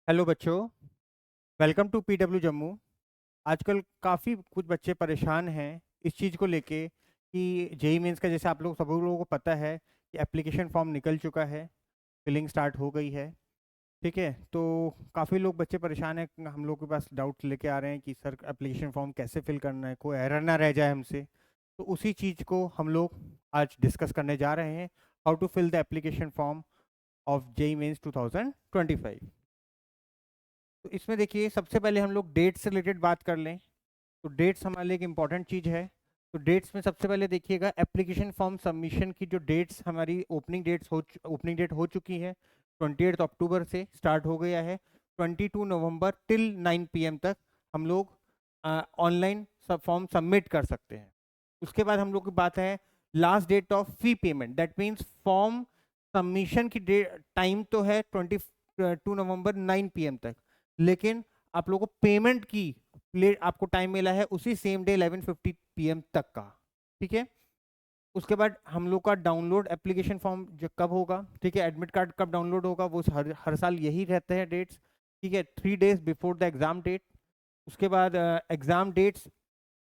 Hello बच्चों, welcome to PW Jammu. आजकल काफ़ी कुछ बच्चे परेशान हैं इस चीज़ को लेके कि जेई मेंस का, जैसे आप लोग सब लोगों को पता है कि एप्लीकेशन फॉर्म निकल चुका है, फिलिंग स्टार्ट हो गई है। ठीक है, तो काफ़ी लोग बच्चे परेशान हैं, हम लोग के पास डाउट लेके आ रहे हैं कि सर एप्लीकेशन फॉर्म कैसे फिल करना है, कोई एरर ना रह जाए हमसे। तो उसी चीज़ को हम लोग आज डिस्कस करने जा रहे हैं, how to fill the application form of JEE Mains 2025। तो इसमें देखिए, सबसे पहले हम लोग डेट से रिलेटेड बात कर लें। तो डेट्स हमारे लिए एक इम्पॉर्टेंट चीज़ है। तो डेट्स में सबसे पहले देखिएगा, एप्लीकेशन फॉर्म सबमिशन की जो डेट्स हमारी ओपनिंग डेट हो चुकी है, 28 अक्टूबर से स्टार्ट हो गया है। 22 नवंबर टिल 9 PM तक हम लोग ऑनलाइन सब फॉर्म सबमिट कर सकते हैं। उसके बाद हम लोग की बात है last date of fee payment. That means form submission की डेट टाइम तो है 22 नवंबर 9 PM तक, लेकिन आप लोगों को पेमेंट की आपको टाइम मिला है उसी सेम डे 11:50 PM तक का। ठीक है, उसके बाद हम लोग का डाउनलोड एप्लीकेशन फॉर्म जो कब होगा, ठीक है, एडमिट कार्ड कब डाउनलोड होगा, वो हर साल यही रहते हैं डेट्स। ठीक है, 3 days before the exam date. उसके बाद एग्जाम डेट्स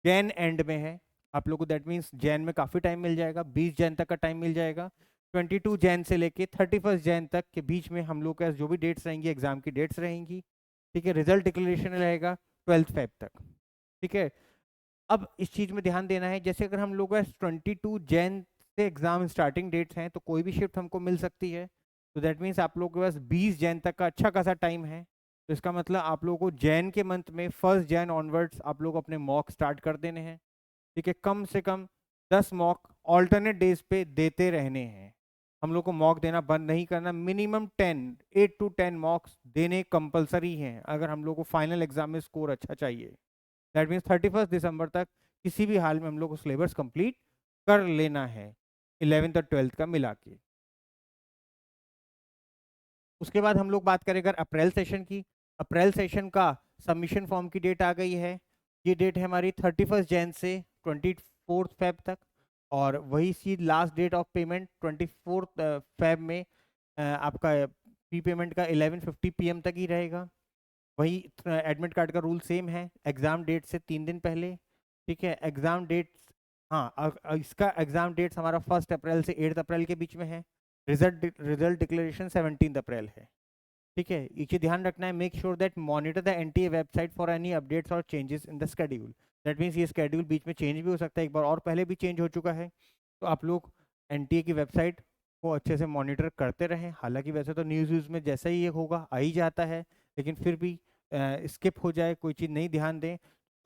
जैन एंड में है आप लोग को। दैट मीन्स जैन में काफ़ी टाइम मिल जाएगा, 20 जैन तक का टाइम मिल जाएगा। 22 जैन से लेके 31 जैन तक के बीच में हम लोग का जो भी डेट्स रहेंगी, एग्जाम की डेट्स रहेंगी। ठीक है, रिजल्ट डिक्लेरेशन रहेगा 12 फेब तक। ठीक है, अब इस चीज़ में ध्यान देना है, जैसे अगर हम लोग का 22 जैन से एग्जाम स्टार्टिंग डेट्स हैं तो कोई भी शिफ्ट हमको मिल सकती है। तो दैट मीन्स आप लोग के पास 20 जैन तक का अच्छा खासा टाइम है। तो इसका मतलब आप लोगों को जैन के मंथ में 1 जैन ऑनवर्ड्स आप लोग अपने मॉक स्टार्ट कर देने हैं। ठीक है, कम से कम 10 मॉक ऑल्टरनेट डेज पे देते रहने हैं। हम लोग को मॉक देना बंद नहीं करना। मिनिमम 8 to 10 मॉक्स देने कंपलसरी हैं अगर हम लोग को फाइनल एग्जाम में स्कोर अच्छा चाहिए। दैट मीन्स 31 दिसंबर तक किसी भी हाल में हम लोग को सिलेबस कंप्लीट कर लेना है, 11th और 12th का मिला के। उसके बाद हम लोग बात करें अगर अप्रैल सेशन की। अप्रैल सेशन का सबमिशन फॉर्म की डेट आ गई है। ये डेट है हमारी 31 जैन से 24 फेब तक। और वही सी last date of payment 24 Feb में आपका प्री पेमेंट का 11:50 PM तक ही रहेगा। वही एडमिट कार्ड का रूल सेम है, एग्जाम डेट से 3 दिन पहले। ठीक है, एग्जाम डेट, हाँ, इसका एग्जाम डेट्स हमारा 1 अप्रैल से 8 अप्रैल के बीच में है। रिजल्ट डिक्लेरेशन 17 अप्रैल है। ठीक है, ये चीज़ ध्यान रखना है। Make sure that monitor the NTA website for any updates और changes in the schedule. That means ये स्केड्यूल बीच में चेंज भी हो सकता है, एक बार और पहले भी चेंज हो चुका है। तो आप लोग एनटीए की वेबसाइट को अच्छे से मॉनिटर करते रहें। हालांकि वैसे तो न्यूज़ व्यूज़ में जैसा ही ये होगा आ ही जाता है, लेकिन फिर भी स्किप हो जाए, कोई चीज़ नहीं ध्यान दें,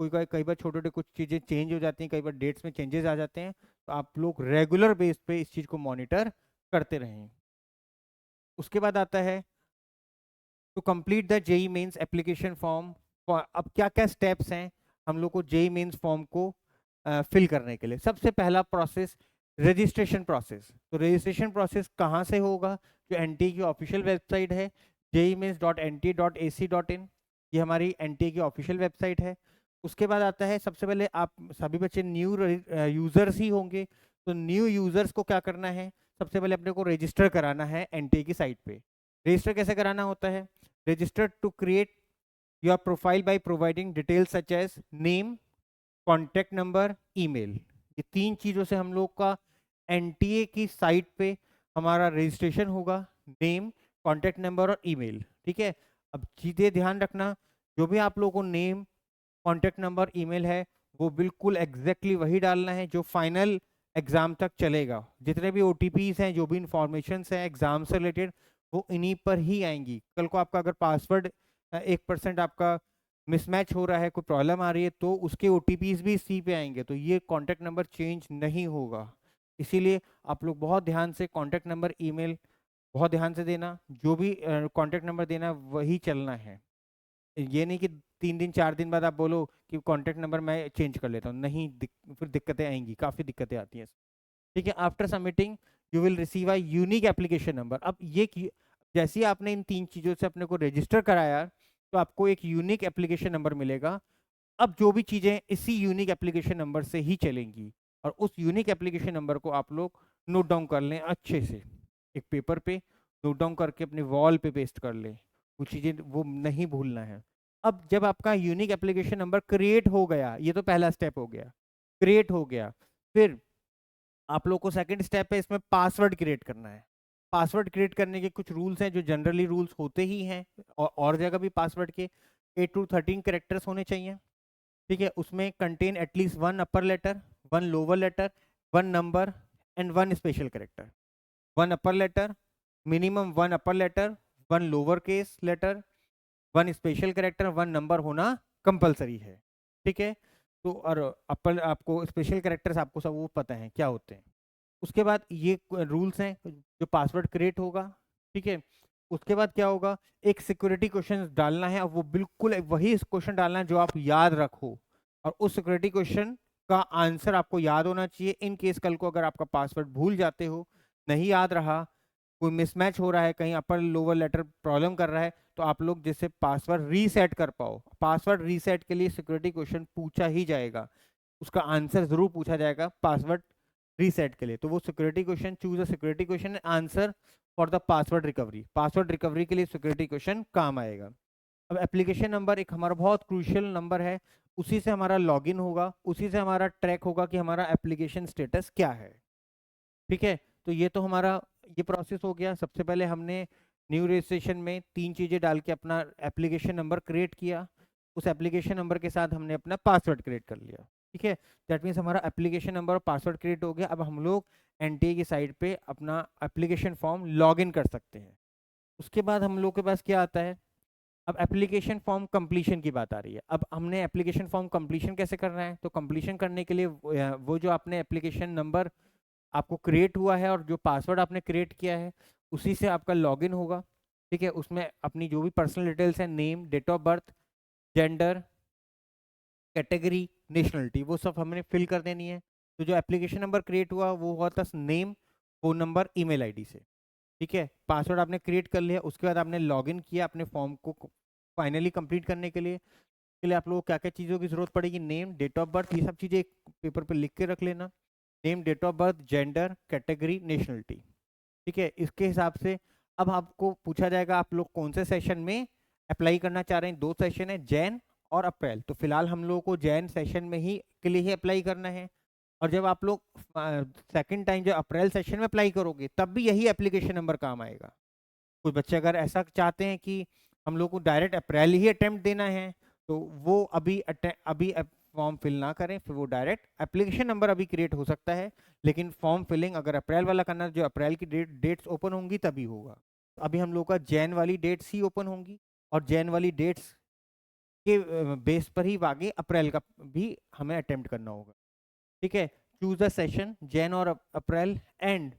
कई बार छोटे छोटे कुछ चीज़ें चेंज हो जाती हैं, कई बार डेट्स में चेंजेस आ जाते हैं। तो आप लोग रेगुलर बेस पे इस चीज़ को मॉनिटर करते रहें। उसके बाद आता है to complete the JEE Mains application form. अब क्या क्या स्टेप्स हैं हम लोग को जेई मेंस फॉर्म को फिल करने के लिए। सबसे पहला प्रोसेस रजिस्ट्रेशन प्रोसेस। तो रजिस्ट्रेशन प्रोसेस कहाँ से होगा? जो एनटीए की ऑफिशियल वेबसाइट है, jmeins.nta.ac.in, ये हमारी एनटीए की ऑफिशियल वेबसाइट है। उसके बाद आता है, सबसे पहले आप सभी बच्चे न्यू यूजर्स ही होंगे। तो न्यू यूजर्स को क्या करना है? सबसे पहले अपने को रजिस्टर कराना है एनटीए की साइट पे। रजिस्टर कैसे कराना होता है? Register to create your profile by providing details such as name, contact number, email. ये 3 चीज़ों से हम लोग का एनटीए की साइट पे हमारा रजिस्ट्रेशन होगा। नेम, कॉन्टैक्ट नंबर और ईमेल। ठीक है, अब चीज़ें ध्यान रखना, जो भी आप लोगों को नेम, कॉन्टैक्ट नंबर, ईमेल है, वो बिल्कुल एग्जैक्टली वही डालना है जो फाइनल एग्जाम तक चलेगा। जितने भी ओटीपीज हैं, जो भी इंफॉर्मेशन हैं एग्जाम से रिलेटेड, वो इन्हीं पर ही आएंगी। कल को आपका अगर पासवर्ड 1% आपका मिसमैच हो रहा है, कोई प्रॉब्लम आ रही है, तो उसके ओटीपीज भी इसी पे आएंगे, तो ये कॉन्टैक्ट नंबर चेंज नहीं होगा। इसीलिए आप लोग बहुत ध्यान से कॉन्टैक्ट नंबर, ईमेल बहुत ध्यान से देना। जो भी कॉन्टैक्ट नंबर देना वही चलना है। ये नहीं कि 3 दिन 4 दिन बाद आप बोलो कि कॉन्टैक्ट नंबर मैं चेंज कर लेता हूँ, नहीं, फिर दिक्कतें आएंगी, काफ़ी दिक्कतें आती हैं। ठीक है, after submitting you will receive a unique application number. अब जैसे ही आपने इन 3 चीज़ों से अपने को रजिस्टर कराया, तो आपको एक यूनिक एप्लीकेशन नंबर मिलेगा। अब जो भी चीज़ें इसी यूनिक एप्लीकेशन नंबर से ही चलेंगी, और उस यूनिक एप्लीकेशन नंबर को आप लोग नोट डाउन कर लें अच्छे से, एक पेपर पे नोट डाउन करके अपने वॉल पे पेस्ट कर लें। वो चीज़ें वो नहीं भूलना है। अब जब आपका यूनिक एप्लीकेशन नंबर क्रिएट हो गया, ये तो पहला स्टेप हो गया, क्रिएट हो गया, फिर आप लोग को सेकंड स्टेप है इसमें पासवर्ड क्रिएट करना है। पासवर्ड क्रिएट करने के कुछ रूल्स हैं जो जनरली रूल्स होते ही हैं, और जगह भी पासवर्ड के 8 to 13 कैरेक्टर्स होने चाहिए। ठीक है, उसमें contain at least 1 upper letter, 1 lower letter, 1 number and 1 special character. 1 upper letter, minimum 1 upper letter, 1 lower case letter, 1 special character, 1 number होना कंपलसरी है। ठीक है, तो और अपर आपको स्पेशल कैरेक्टर्स आपको सब वो पता है क्या होते हैं। उसके बाद ये रूल्स हैं जो पासवर्ड क्रिएट होगा। ठीक है, उसके बाद क्या होगा, एक सिक्योरिटी क्वेश्चन डालना है, और वो बिल्कुल वही क्वेश्चन डालना है जो आप याद रखो, और उस सिक्योरिटी क्वेश्चन का आंसर आपको याद होना चाहिए। इन केस कल को अगर आपका पासवर्ड भूल जाते हो, नहीं याद रहा, कोई मिसमैच हो रहा है, कहीं अपर लोअर लेटर प्रॉब्लम कर रहा है, तो आप लोग जिससे पासवर्ड रीसेट कर पाओ। पासवर्ड रीसेट के लिए सिक्योरिटी क्वेश्चन पूछा ही जाएगा, उसका आंसर जरूर पूछा जाएगा पासवर्ड रीसेट के लिए। तो वो security question, choose a security question answer for the password recovery. Password recovery के लिए सिक्योरिटी क्वेश्चन काम आएगा। अब एप्लीकेशन नंबर एक हमारा बहुत क्रूशियल नंबर है, उसी से हमारा लॉगिन होगा, उसी से हमारा ट्रैक होगा कि हमारा एप्लीकेशन स्टेटस क्या है। ठीक है, तो ये तो हमारा ये प्रोसेस हो गया। सबसे पहले हमने न्यू रजिस्ट्रेशन में 3 चीज़ें डाल के अपना एप्लीकेशन नंबर क्रिएट किया, उस एप्लीकेशन नंबर के साथ हमने अपना पासवर्ड क्रिएट कर लिया। ठीक है, दैट मीन्स हमारा एप्लीकेशन नंबर और पासवर्ड क्रिएट हो गया। अब हम लोग एनटीए की साइट पे अपना एप्लीकेशन फॉर्म लॉग इन कर सकते हैं। उसके बाद हम लोग के पास क्या आता है, अब एप्लीकेशन फॉर्म कंप्लीशन की बात आ रही है। अब हमने एप्लीकेशन फॉर्म कंप्लीशन कैसे करना है, तो कंप्लीशन करने के लिए वो जो आपने एप्लीकेशन नंबर आपको क्रिएट हुआ है और जो पासवर्ड आपने क्रिएट किया है, उसी से आपका लॉगिन होगा। ठीक है, उसमें अपनी जो भी पर्सनल डिटेल्स हैं, name, date of birth, gender, category, nationality, वो सब हमने फिल कर देनी है। तो जो एप्लीकेशन नंबर क्रिएट हुआ वो हुआ था name, phone number, email ID से। ठीक है, पासवर्ड आपने क्रिएट कर लिया, उसके बाद आपने लॉगिन किया अपने फॉर्म को फाइनली कंप्लीट करने के लिए। के लिए आप लोगों को क्या क्या चीज़ों की जरूरत पड़ेगी, नेम, डेट ऑफ बर्थ, ये सब चीज़ें एक पेपर पे लिख के रख लेना। Name, date of birth, gender, category, nationality. ठीक है, इसके हिसाब से अब आपको पूछा जाएगा आप लोग कौन से सेशन में अप्लाई करना चाह रहे हैं। 2 सेशन है, जैन और अप्रैल। तो फिलहाल हम लोगों को जैन सेशन में ही के लिए ही अप्लाई करना है। और जब आप लोग सेकंड टाइम जब अप्रैल सेशन में अप्लाई करोगे, तब भी यही एप्लीकेशन नंबर काम आएगा। कुछ बच्चे अगर ऐसा चाहते हैं कि हम लोग को डायरेक्ट अप्रैल ही अटेम्प्ट देना है, तो वो अभी फॉर्म फिल ना करें, फिर वो डायरेक्ट एप्लीकेशन नंबर अभी क्रिएट हो सकता है, लेकिन फॉर्म फिलिंग अगर अप्रैल वाला करना, जो अप्रैल की डेट्स ओपन होंगी तभी होगा। अभी हम लोग का जैन वाली डेट्स ही ओपन होंगी, और जैन वाली डेट्स के बेस पर ही आगे अप्रैल का भी हमें अटेम्प्ट करना होगा। ठीक है, चूज द सेशन जैन और April and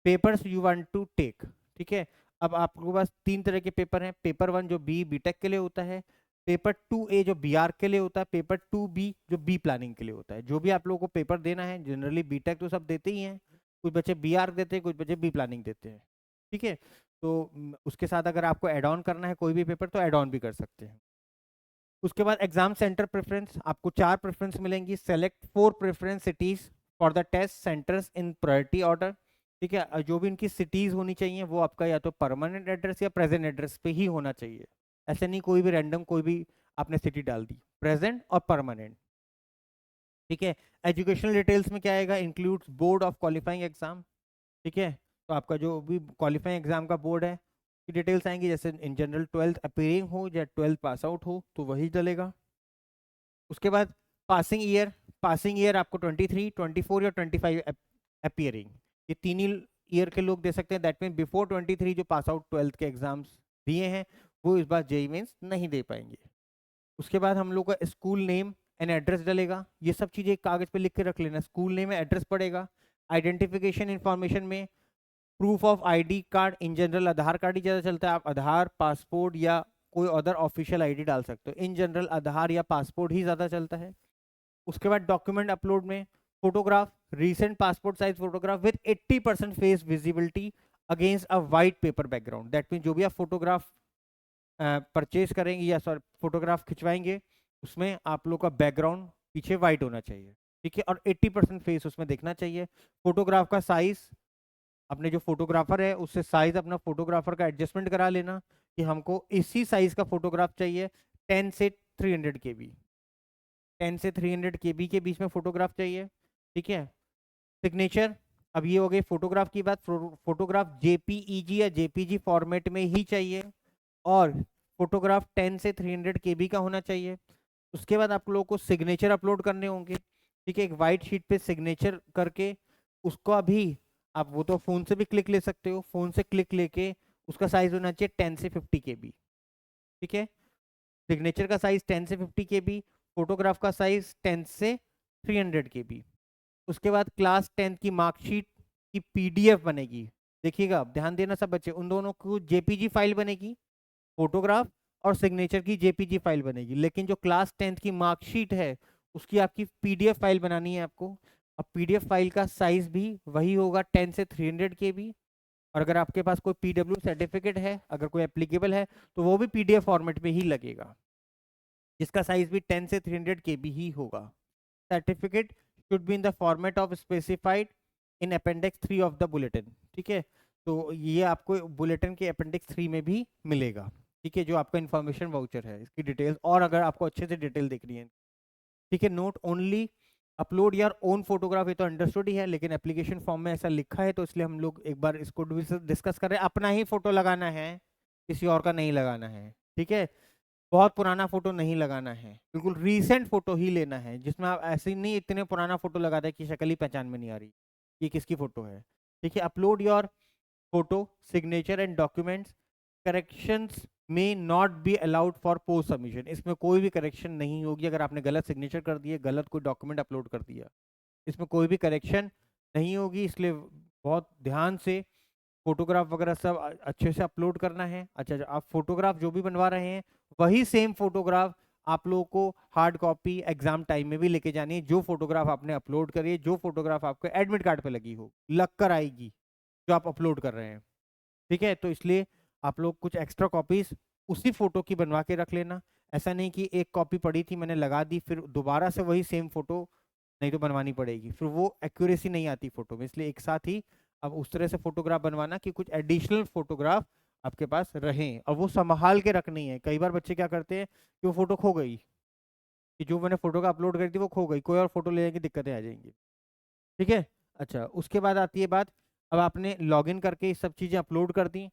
papers you want to take. ठीक है, अब आपके पास 3 तरह के पेपर हैं। पेपर 1 जो बीटेक के लिए होता है, पेपर 2A जो बीआर के लिए होता है, पेपर 2B जो बी प्लानिंग के लिए होता है। जो भी आप लोगों को पेपर देना है, जनरली बीटेक तो सब देते ही हैं, कुछ बच्चे बीआर देते हैं, कुछ बच्चे बी प्लानिंग देते हैं। ठीक है, तो उसके साथ अगर आपको एड ऑन करना है कोई भी पेपर, तो एड ऑन भी कर सकते हैं। उसके बाद एग्जाम सेंटर प्रेफरेंस, आपको 4 प्रेफरेंस मिलेंगी। Select 4 preference cities for the test centres in priority order. ठीक है, जो भी इनकी सिटीज होनी चाहिए वो आपका या तो परमानेंट एड्रेस या प्रेजेंट एड्रेस पे ही होना चाहिए। ऐसे नहीं कोई भी रैंडम कोई भी आपने सिटी डाल दी, प्रेजेंट और परमानेंट। ठीक है, एजुकेशनल डिटेल्स में क्या आएगा, includes board of qualifying exam. ठीक है, तो आपका जो भी क्वालिफाइंग एग्जाम का बोर्ड है की डिटेल्स आएंगी, जैसे इन जनरल 12th अपीयरिंग हो या 12th पास आउट हो तो वही डलेगा। उसके बाद पासिंग ईयर, पासिंग ईयर आपको 23, 24 या 25 अपीयरिंग, ये 3 ही ईयर के लोग दे सकते हैं। दैट मीन बिफोर 23 जो पास आउट 12th के एग्जाम्स दिए हैं वो इस बार जेईई मेंस नहीं दे पाएंगे। उसके बाद हम लोग का स्कूल नेम एंड एड्रेस डलेगा। ये सब चीज़ें कागज पे लिख के रख लेना, स्कूल नेम है, एड्रेस पड़ेगा। आइडेंटिफिकेशन इंफॉर्मेशन में proof of ID card, in general Aadhaar card ही ज़्यादा चलता है, आप आधार, पासपोर्ट या कोई अदर ऑफिशियल आईडी डाल सकते हो। इन जनरल आधार या पासपोर्ट ही ज़्यादा चलता है। उसके बाद डॉक्यूमेंट अपलोड में photograph, recent passport size photograph with 80% face visibility against a white paper background. That mean जो भी आप फोटोग्राफ परचेज करेंगे या सॉरी फोटोग्राफ खिंचवाएंगे, उसमें आप लोग का बैकग्राउंड पीछे वाइट होना चाहिए। ठीक है, और 80% फेस उसमें देखना चाहिए। फोटोग्राफ का साइज, अपने जो फोटोग्राफर है उससे साइज अपना फोटोग्राफर का एडजस्टमेंट करा लेना, कि हमको इसी साइज का फोटोग्राफ चाहिए, 10 से 300 केबी, 10 से 300 केबी के बीच में फोटोग्राफ चाहिए। ठीक है। सिग्नेचर, अब ये हो गई फोटोग्राफ की बात। फोटोग्राफ जेपीईजी या जेपीजी फॉर्मेट में ही चाहिए, और फोटोग्राफ 10 से 300 केबी का होना चाहिए। उसके बाद आप लोगों को सिग्नेचर अपलोड करने होंगे। ठीक है, एक वाइट शीट पे सिग्नेचर करके उसको अभी आप वो तो फोन से भी क्लिक ले सकते हो, फोन से क्लिक लेके उसका साइज होना चाहिए 10 से 50 केबी। ठीक है, सिग्नेचर का साइज 10 से 50 केबी, फोटोग्राफ का साइज 10 से 300 केबी। उसके बाद क्लास 10 की मार्कशीट की पीडीएफ बनेगी। देखिएगा, ध्यान देना सब बच्चे, उन दोनों को जेपीजी फाइल बनेगी, फोटोग्राफ और सिग्नेचर की जेपीजी फाइल बनेगी, लेकिन जो क्लास 10 की मार्कशीट है उसकी आपकी पीडीएफ फाइल बनानी है आपको। अब पीडीएफ फाइल का साइज भी वही होगा 10 से 300 केबी, और अगर आपके पास कोई पीडब्ल्यू सर्टिफिकेट है, अगर कोई एप्लीकेबल है, तो वो भी पीडीएफ फॉर्मेट में ही लगेगा, जिसका साइज भी 10 से 300 केबी ही होगा। Certificate should be in the format of specified in appendix 3 of the bulletin. ठीक है, तो ये आपको बुलेटिन के अपेंडिक्स 3 में भी मिलेगा। ठीक है, जो आपका इन्फॉर्मेशन वाउचर है, इसकी डिटेल्स, और अगर आपको अच्छे से डिटेल देखनी है। ठीक है, note only upload your own photograph, ये तो अंडरस्टूड ही है, लेकिन एप्लीकेशन फॉर्म में ऐसा लिखा है, तो इसलिए हम लोग एक बार इसको डिस्कस कर रहे हैं। अपना ही फोटो लगाना है, किसी और का नहीं लगाना है। ठीक है, बहुत पुराना फोटो नहीं लगाना है, बिल्कुल रीसेंट फोटो ही लेना है, जिसमें आप ऐसे नहीं इतने पुराना फोटो लगा दे कि शक्ल ही पहचान में नहीं आ रही ये किसकी फोटो है। ठीक है, upload your photo, signature and documents. Corrections में not be allowed for post submission, इसमें कोई भी करेक्शन नहीं होगी अगर आपने गलत सिग्नेचर कर दिए, गलत कोई डॉक्यूमेंट अपलोड कर दिया, इसमें कोई भी करेक्शन नहीं होगी। इसलिए बहुत ध्यान से फोटोग्राफ वगैरह सब अच्छे से अपलोड करना है। अच्छा, आप फोटोग्राफ जो भी बनवा रहे हैं वही सेम फोटोग्राफ आप लोगों को हार्ड कॉपी एग्जाम टाइम में भी लेके जानी है। जो फोटोग्राफ आपने अपलोड करी है, जो फोटोग्राफ आपके एडमिट कार्ड पे लगी हो, लग कर आएगी जो आप अपलोड कर रहे हैं। ठीक है, तो इसलिए आप लोग कुछ एक्स्ट्रा कॉपीज उसी फोटो की बनवा के रख लेना। ऐसा नहीं कि एक कॉपी पड़ी थी मैंने लगा दी, फिर दोबारा से वही सेम फोटो नहीं तो बनवानी पड़ेगी, फिर वो एक्यूरेसी नहीं आती फोटो में। इसलिए एक साथ ही अब उस तरह से फोटोग्राफ बनवाना कि कुछ एडिशनल फोटोग्राफ आपके पास रहें, और वो संभाल के रखनी है। कई बार बच्चे क्या करते हैं कि वो फोटो खो गई, कि जो मैंने फोटो का अपलोड करी थी वो खो गई, कोई और फोटो ले जाएंगे, दिक्कतें आ जाएंगी। ठीक है। अच्छा, उसके बाद आती है बात, अब आपने लॉगिन करके ये सब चीज़ें अपलोड कर दी।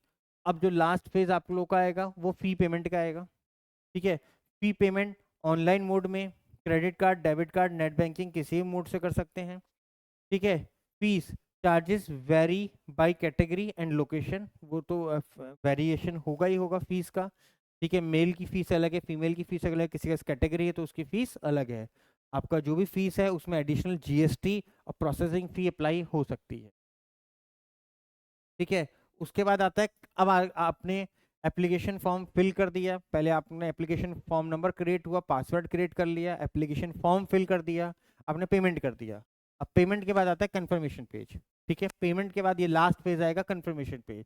अब जो लास्ट फेज आप लोग का आएगा वो फी पेमेंट का आएगा। ठीक है, फी पेमेंट ऑनलाइन मोड में, credit card, debit card, net banking, किसी भी मोड से कर सकते हैं। ठीक है, fees charges very by category and location, वो तो वेरिएशन होगा ही होगा फीस का। ठीक है, मेल की फीस अलग है, फीमेल की फीस अलग है, किसी का कैटेगरी है तो उसकी फीस अलग है। आपका जो भी फीस है उसमें एडिशनल जीएसटी और प्रोसेसिंग फी अप्लाई हो सकती है। ठीक है, उसके बाद आता है, अब आपने एप्लीकेशन फॉर्म फिल कर दिया, पहले आपने एप्लीकेशन फॉर्म नंबर क्रिएट हुआ, पासवर्ड क्रिएट कर लिया, एप्लीकेशन फॉर्म फिल कर दिया, आपने पेमेंट कर दिया। अब पेमेंट के बाद आता है कंफर्मेशन पेज। ठीक है, पेमेंट के बाद ये लास्ट पेज आएगा, confirmation page.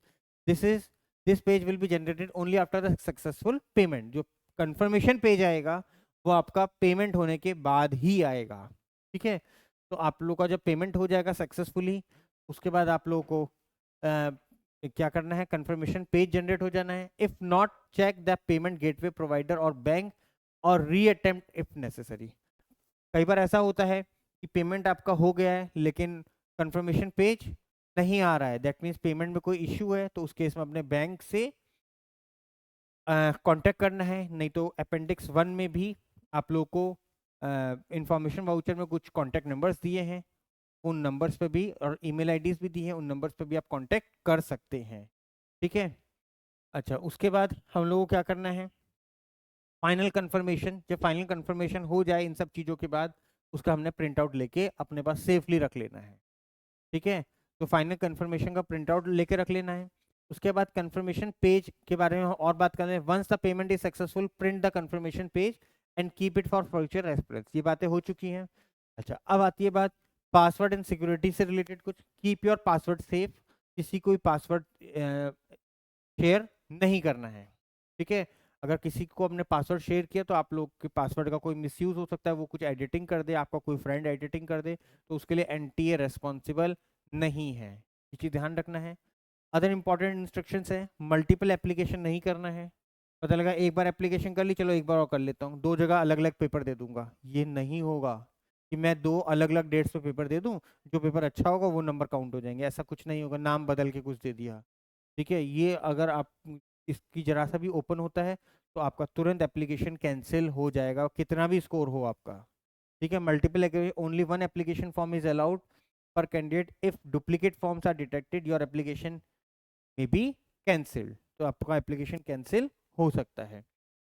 This page will be generated only after the successful payment. जो कंफर्मेशन पेज आएगा वो आपका पेमेंट होने के बाद ही आएगा। ठीक है, तो आप लोग का जब पेमेंट हो जाएगा सक्सेसफुली, उसके बाद आप लोगों को क्या करना है, कंफर्मेशन पेज जनरेट हो जाना है। If not, check the payment gateway provider और बैंक और रीअटेम्प्ट इफ नेसेसरी। कई बार ऐसा होता है कि पेमेंट आपका हो गया है लेकिन कंफर्मेशन पेज नहीं आ रहा है, दैट मीन्स पेमेंट में कोई इश्यू है, तो उस केस में अपने बैंक से कांटेक्ट करना है। नहीं तो अपेंडिक्स 1 में भी आप लोगों को इंफॉर्मेशन वाउचर में कुछ कांटेक्ट नंबर्स दिए हैं, उन नंबर्स पे भी, और ईमेल आईडीज भी दी हैं, उन नंबर्स पे भी आप कांटेक्ट कर सकते हैं। ठीक है। अच्छा, उसके बाद हम लोगों को क्या करना है, फाइनल कंफर्मेशन। जब फाइनल कंफर्मेशन हो जाए इन सब चीज़ों के बाद, उसका हमने प्रिंट आउट लेके अपने पास सेफली रख लेना है। ठीक है, तो फाइनल कंफर्मेशन का प्रिंट आउट लेके रख लेना है। उसके बाद कंफर्मेशन पेज के बारे में और बात कर रहे हैं। Once the payment is successful, print the confirmation page and keep it for future reference. ये बातें हो चुकी हैं। अच्छा, अब आती है बात पासवर्ड एंड सिक्योरिटी से रिलेटेड कुछ। कीप योर पासवर्ड सेफ, किसी कोई पासवर्ड शेयर नहीं करना है। ठीक है, अगर किसी को अपने पासवर्ड शेयर किया तो आप लोग के पासवर्ड का कोई मिसयूज हो सकता है, वो कुछ एडिटिंग कर दे, आपका कोई फ्रेंड एडिटिंग कर दे, तो उसके लिए एनटीए रेस्पॉन्सिबल नहीं है, ये चीज ध्यान रखना है। अदर इंपॉर्टेंट इंस्ट्रक्शंस है, मल्टीपल एप्लीकेशन नहीं करना है। पता लगा एक बार एप्लीकेशन कर ली, चलो एक बार और कर लेता हूँ, दो जगह अलग अलग पेपर दे दूंगा, ये नहीं होगा कि मैं दो अलग अलग डेट्स पे पेपर दे दूं, जो पेपर अच्छा होगा वो नंबर काउंट हो जाएंगे, ऐसा कुछ नहीं होगा, नाम बदल के कुछ दे दिया। ठीक है, ये अगर आप इसकी जरा सा भी ओपन होता है तो आपका तुरंत एप्लीकेशन कैंसिल हो जाएगा, कितना भी स्कोर हो आपका। ठीक है, multiple only one application form is allowed per candidate, if duplicate forms are detected your application may be cancelled, तो आपका एप्लीकेशन कैंसिल हो सकता है।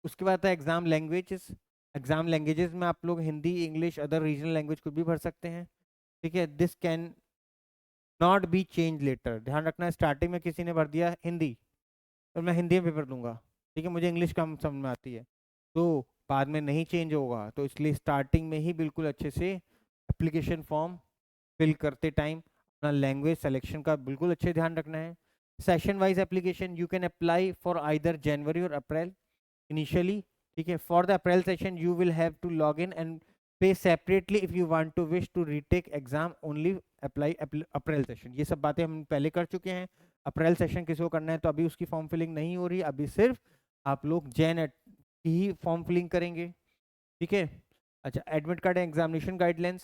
उसके बाद आता है एग्जाम लैंग्वेजेस। एग्जाम लैंग्वेजेस में आप लोग Hindi, English, other regional language कुछ भी भर सकते हैं। ठीक है, this can not be change later, ध्यान रखना, स्टार्टिंग में किसी ने भर दिया हिंदी तो मैं हिंदी में पेपर दूंगा, ठीक है, मुझे इंग्लिश कम समझ में आती है, तो बाद में नहीं चेंज होगा, तो इसलिए स्टार्टिंग में ही बिल्कुल अच्छे से एप्लीकेशन फॉर्म फिल करते टाइम अपना लैंग्वेज सिलेक्शन का बिल्कुल अच्छे ध्यान रखना है। Session wise application you can apply for either January और अप्रैल इनिशियली। ठीक है, for the April session you will have to log in and pay separately if you want to wish to retake exam only apply April session. ये सब बातें हम पहले कर चुके हैं। अप्रैल सेशन किसी को करना है तो अभी उसकी फॉर्म फिलिंग नहीं हो रही, अभी सिर्फ आप लोग जैन की ही फॉर्म फिलिंग करेंगे। ठीक है, अच्छा, एडमिट कार्ड एग्जामिनेशन गाइडलाइंस,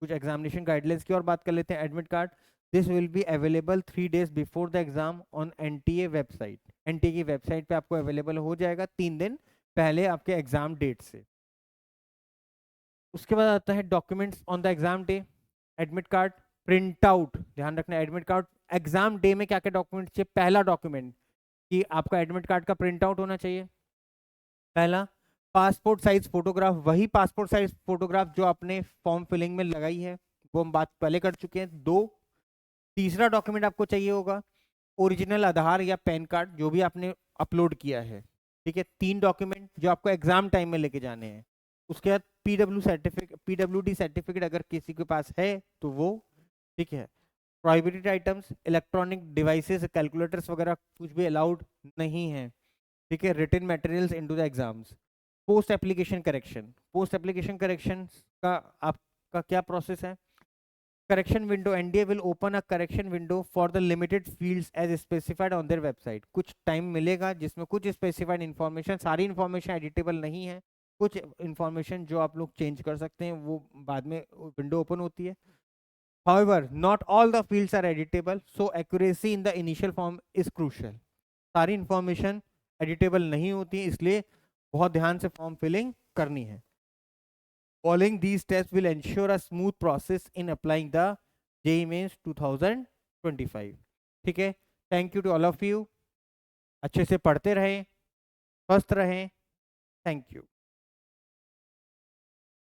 कुछ एग्जामिनेशन गाइडलाइंस की और बात कर लेते हैं। Admit card this will be available 3 days before the exam on NTA website. NTA की वेबसाइट पे आपको अवेलेबल हो जाएगा 3 दिन पहले आपके एग्जाम डेट से। उसके बाद आता है documents on the exam day. Admit card print out, ध्यान रखना एडमिट कार्ड एग्जाम डे में क्या क्या डॉक्यूमेंट चाहिए। पहला डॉक्यूमेंट कि आपका एडमिट कार्ड का प्रिंट आउट होना चाहिए, पहला। पासपोर्ट साइज फोटोग्राफ, वही पासपोर्ट साइज फोटोग्राफ जो आपने फॉर्म फिलिंग में लगाई है, वो हम बात पहले कर चुके हैं, 2। तीसरा डॉक्यूमेंट आपको चाहिए होगा ओरिजिनल आधार या पैन कार्ड जो भी आपने अपलोड किया है। ठीक है, 3 डॉक्यूमेंट जो आपको एग्जाम टाइम में लेके जाने हैं। उसके बाद पीडब्ल्यूडी सर्टिफिकेट अगर किसी के पास है तो वो। ठीक है, prohibited items, electronic devices, calculators वगैरह कुछ भी अलाउड नहीं है। ठीक है, written materials into the exams. Post application correction, post application correction का आपका क्या प्रोसेस है। Correction window, NDA will open a correction window for the limited fields as specified on their website. कुछ टाइम मिलेगा जिसमें कुछ स्पेसिफाइड इन्फॉर्मेशन, सारी information editable नहीं है, कुछ इन्फॉर्मेशन जो आप लोग चेंज कर सकते हैं वो बाद में विंडो ओपन होती है। However, not all the fields are editable, so accuracy in the initial form is crucial. सारी इंफॉर्मेशन एडिटेबल नहीं होती है, इसलिए बहुत ध्यान से फॉर्म फिलिंग करनी है। Following these steps will ensure a smooth process in applying the JEE Mains 2025. ठीक है, thank you to all of you, अच्छे से पढ़ते रहें, स्वस्थ रहें, थैंक यू।